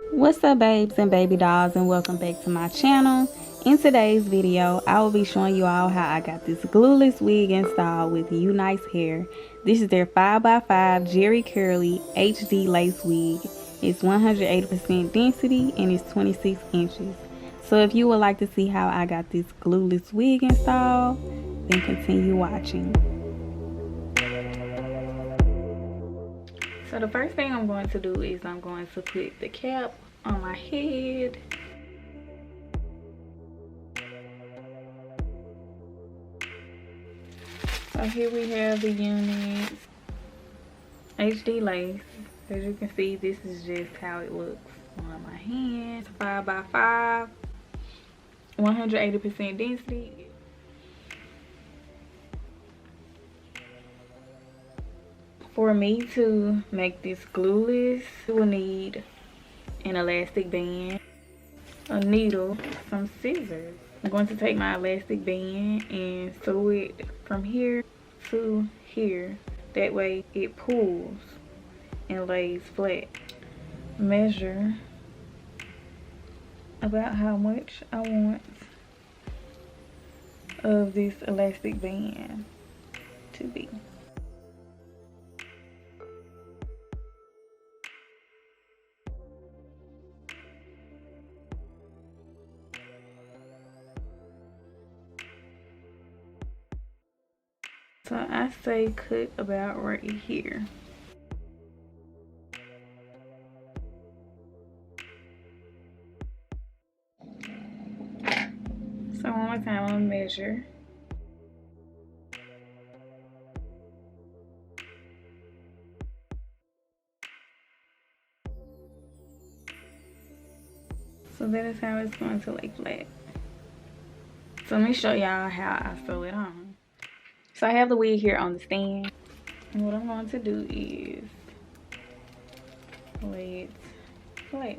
What's up, babes and baby dolls, and welcome back to my channel. In today's video, I will be showing you all how I got this glueless wig installed with UNiceHair. This is their 5x5 Jerry Curly HD lace wig. It's 180% density and it's 26 inches. So if you would like to see how I got this glueless wig installed, then continue watching. So the first thing I'm going to do is I'm going to put the cap on my head. So here we have the UNice HD lace. As you can see, this is just how it looks on my hands. 5x5, 180% density. For me to make this glueless, you will need an elastic band, a needle, some scissors. I'm going to take my elastic band and sew it from here to here. That way it pulls and lays flat. Measure about how much I want of this elastic band to be. So I say cut about right here. So one more time, I'm gonna measure. So that is how it's going to lay flat. So let me show y'all how I sew it on. So I have the wig here on the stand. And what I'm going to do is lay it flat.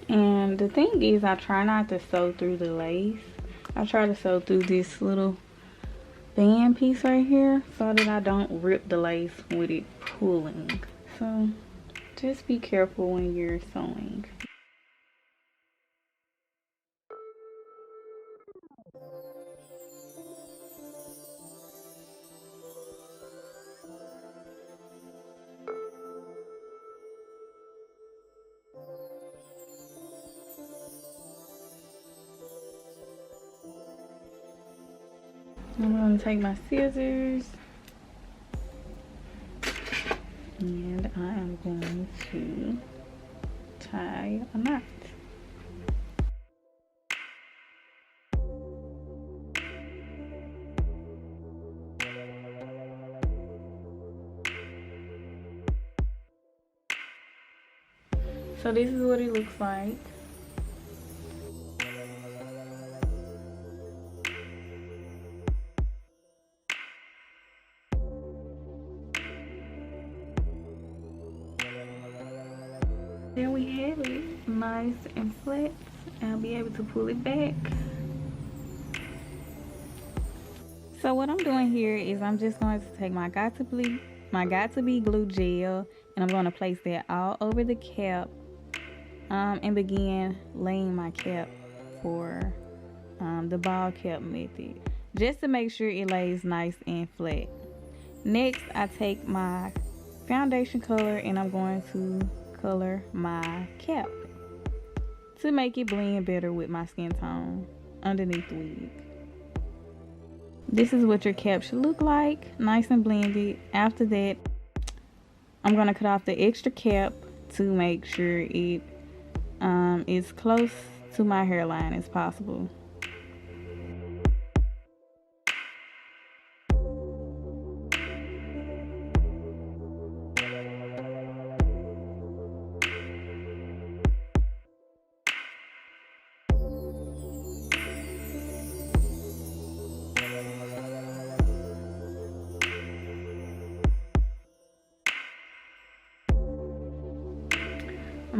And the thing is, I try not to sew through the lace. I try to sew through this little band piece right here so that I don't rip the lace with it pulling. So just be careful when you're sewing. I'm going to take my scissors and I am going to tie a knot. So this is what it looks like. There we have it, nice and flat. I'll be able to pull it back. So what I'm doing here is I'm just going to take my got to be glue gel, and I'm going to place that all over the cap and begin laying my cap for the ball cap method, just to make sure it lays nice and flat. Next, I take my foundation color and I'm going to color my cap to make it blend better with my skin tone underneath the wig. This is what your cap should look like, nice and blended. After that, I'm going to cut off the extra cap to make sure it is close to my hairline as possible.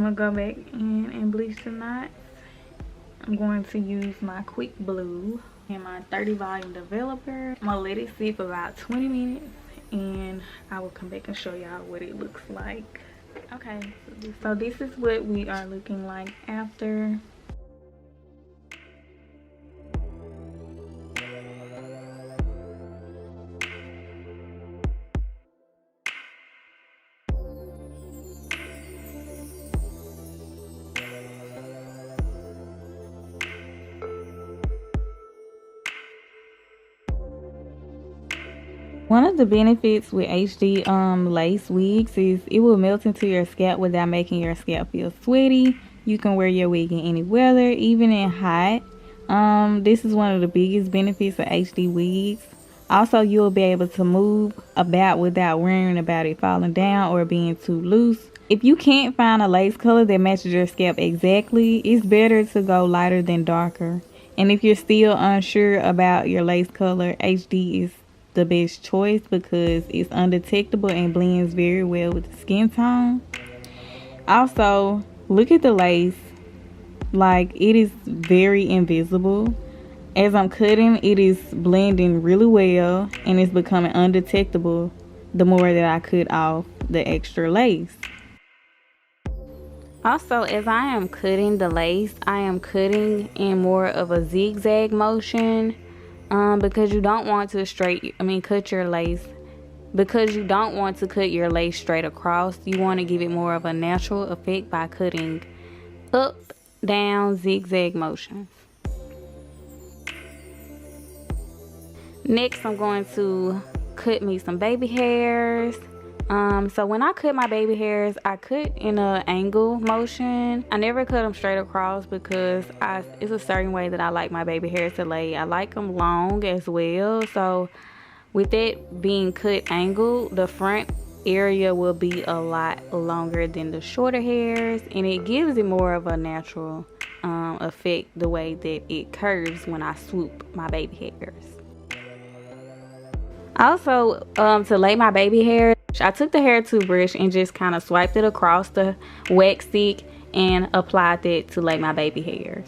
I'm gonna go back in and bleach the knots. I'm going to use my quick blue and my 30 volume developer. I'm gonna let it sit for about 20 minutes and I will come back and show y'all what it looks like. Okay, so this is what we are looking like after. One of the benefits with HD lace wigs is it will melt into your scalp without making your scalp feel sweaty. You can wear your wig in any weather, even in hot. This is one of the biggest benefits of HD wigs. Also, you'll be able to move about without worrying about it falling down or being too loose. If you can't find a lace color that matches your scalp exactly, it's better to go lighter than darker. And if you're still unsure about your lace color, HD is the best choice because it's undetectable and blends very well with the skin tone. Also, look at the lace. Like, it is very invisible. As I'm cutting, it is blending really well and it's becoming undetectable the more that I cut off the extra lace. Also, as I am cutting the lace, I am cutting in more of a zigzag motion. Because you don't want to cut your lace. Because you don't want to cut your lace straight across. You want to give it more of a natural effect by cutting up, down, zigzag motions. Next, I'm going to cut me some baby hairs. So when I cut my baby hairs, I cut in an angle motion. I never cut them straight across because it's a certain way that I like my baby hairs to lay. I like them long as well. So with that being cut angle, the front area will be a lot longer than the shorter hairs, and it gives it more of a natural effect the way that it curves when I swoop my baby hairs. Also, to lay my baby hair, I took the hair toothbrush and just kind of swiped it across the wax stick and applied that to lay my baby hairs.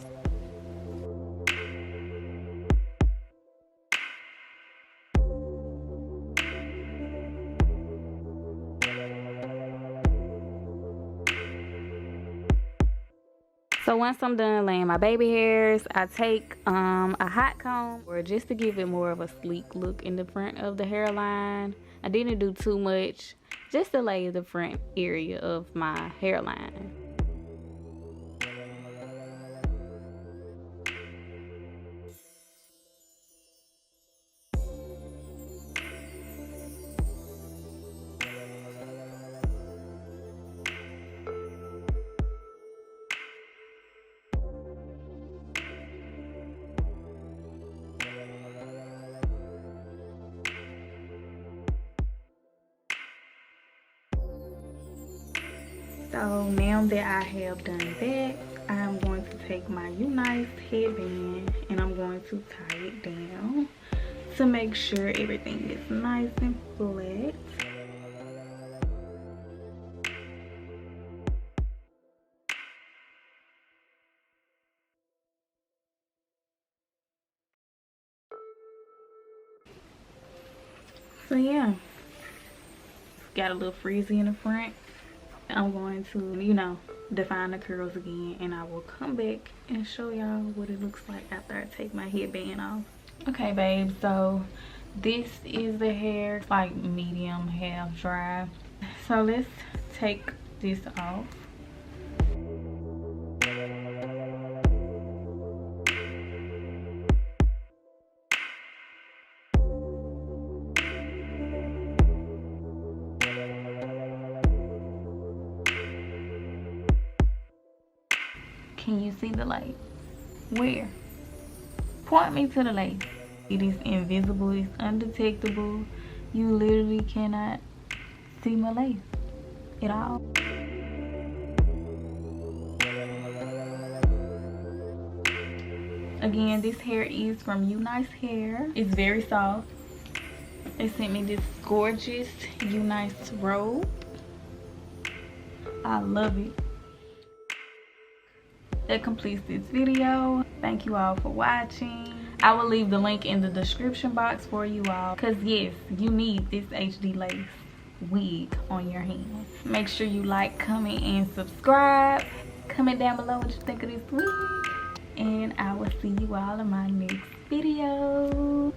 So once I'm done laying my baby hairs, I take a hot comb just to give it more of a sleek look in the front of the hairline. I didn't do too much, just to lay the front area of my hairline. So now that I have done that, I'm going to take my UNice headband and I'm going to tie it down to make sure everything is nice and flat. So yeah, got a little frizzy in the front. I'm going to, define the curls again, and I will come back and show y'all what it looks like after I take my headband off. Okay, babe, so this is the hair. It's like medium, half dry. So let's take this off. Can you see the lace? Where? Point me to the lace. It is invisible, it's undetectable. You literally cannot see my lace at all. Again, this hair is from UNiceHair. It's very soft. They sent me this gorgeous UNice robe. I love it. that completes this video. Thank you all for watching. I will leave the link in the description box for you all, because yes, you need this HD lace wig on your hands. Make sure you like, comment, and subscribe. Comment down below what you think of this wig, and I will see you all in my next video.